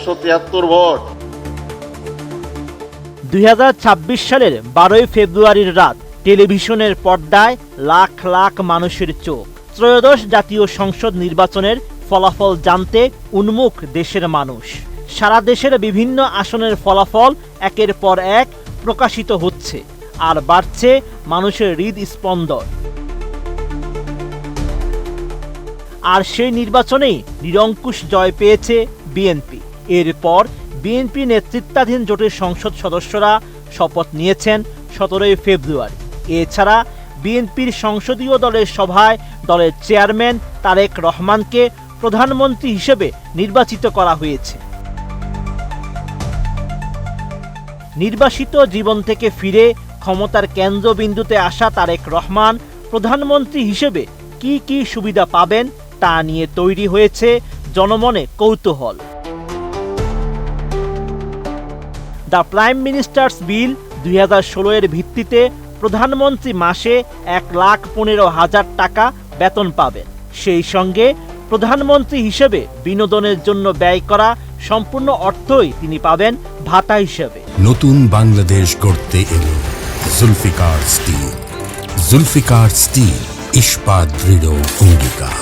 173 vote. 2026 সালের 12 ফেব্রুয়ারির রাত টেলিভিশনের পর্দায় লাখ লাখ মানুষের চোখ। ত্রয়োদশ জাতীয় সংসদ নির্বাচনের ফলাফল জানতে উন্মুখ দেশের মানুষ। সারা দেশের বিভিন্ন আসনের ফলাফল একের পর এক প্রকাশিত হচ্ছে, আর বাড়ছে মানুষের হৃদস্পন্দন। আর সেই নির্বাচনেই নিরঙ্কুশ জয় পেয়েছে বিএনপি। এরপর বিএনপি নেতৃত্বাধীন জোটের সংসদ সদস্যরা শপথ নিয়েছেন 17 ফেব্রুয়ারি। এছাড়া বিএনপির সংসদীয় দলের সভায় দলের চেয়ারম্যান তারেক রহমানকে প্রধানমন্ত্রী হিসেবে নির্বাচিত করা হয়েছে। নির্বাসিত জীবন থেকে ফিরে ক্ষমতার কেন্দ্রবিন্দুতে আসা তারেক রহমান প্রধানমন্ত্রী হিসেবে কি কি সুবিধা পাবেন তা নিয়ে তৈরি হয়েছে জনমনে কৌতূহল। দ্য প্রাইম মিনিস্টার্স বিল 2016 এর ভিত্তিতে প্রধানমন্ত্রী মাসে 1,15,000 টাকা বেতন পাবেন। সেই সঙ্গে প্রধানমন্ত্রী হিসেবে বিনোদনের জন্য ব্যয় করা সম্পূর্ণ অর্থই তিনি পাবেন ভাতা হিসেবে। নতুন বাংলাদেশ গড়তে এলো জুলফিকার স্টিল। জুলফিকার স্টিল, ইস্পাত দৃঢ় অঙ্গীকার।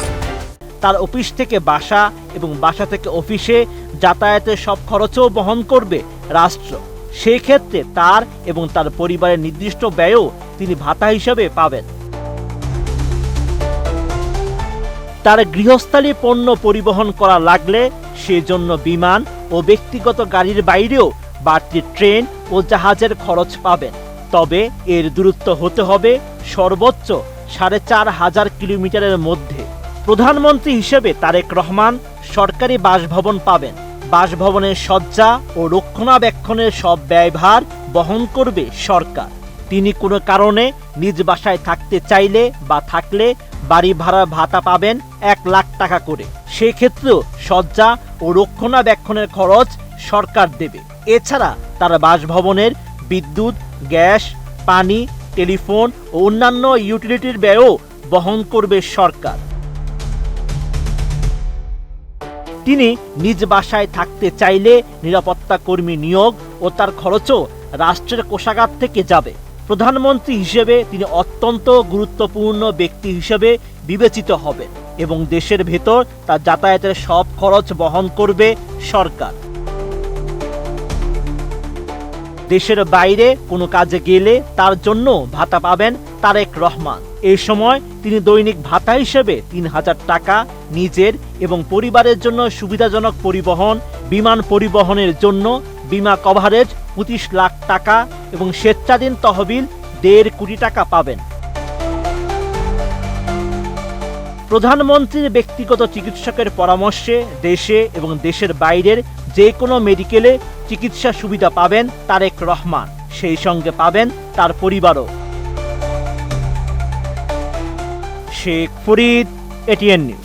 তার অফিস থেকে বাসা এবং বাসা থেকে অফিসে যাতায়াতের সব খরচও বহন করবে রাষ্ট্র। সেই ক্ষেত্রে তার এবং তার পরিবারের নির্দিষ্ট ব্যয়ও তিনি ভাতা হিসেবে পাবেন। তার গৃহস্থালী পণ্য পরিবহন করা লাগলে সেজন্য বিমান ও ব্যক্তিগত গাড়ির বাইরেও বাড়তি ট্রেন ও জাহাজের খরচ পাবেন। তবে এর দূরত্ব হতে হবে সর্বোচ্চ 4,500 কিলোমিটারের মধ্যে। প্রধানমন্ত্রী হিসেবে তারেক রহমান সরকারি বাসভবন পাবেন। বাসভবনের সজ্জা ও রক্ষণাবেক্ষণের সব ব্যয়ভার বহন করবে সরকার। তিনি কোনো কারণে নিজ বাসায় থাকতে চাইলে বা থাকলে বাড়ি ভাড়ার ভাতা পাবেন 1 লাখ টাকা করে। সেক্ষেত্রেও সজ্জা ও রক্ষণাবেক্ষণের খরচ সরকার দেবে। এছাড়া তার বাসভবনের বিদ্যুৎ, গ্যাস, পানি, টেলিফোন ও অন্যান্য ইউটিলিটির ব্যয়ও বহন করবে সরকার। তিনি নিজ বাসায় থাকতে চাইলে নিরাপত্তা কর্মী নিয়োগ ও তার খরচও রাষ্ট্রের কোষাগার থেকে যাবে। প্রধানমন্ত্রী হিসেবে তিনি অত্যন্ত গুরুত্বপূর্ণ ব্যক্তি হিসেবে বিবেচিত হবেন এবং দেশের ভেতর তার যাতায়াতের সব খরচ বহন করবে সরকার। দেশের বাইরে কোনো কাজে গেলে তার জন্য ভাতা পাবেন তারেক রহমান। এই সময় তিনি দৈনিক ভাতা হিসেবে 3,000 টাকা নিজের এবং পরিবারের জন্য সুবিধাজনক পরিবহন, বিমান পরিবহনের জন্য বিমা কভারেজ 25 লাখ টাকা এবং স্বেচ্ছাধীন তহবিল 1.5 কোটি টাকা পাবেন। প্রধানমন্ত্রীর ব্যক্তিগত চিকিৎসকের পরামর্শে দেশে এবং দেশের বাইরের যে কোনো মেডিকেলে চিকিৎসা সুবিধা পাবেন তারেক রহমান। সেই সঙ্গে পাবেন তার পরিবারও। Sheikh Farid, ATN news.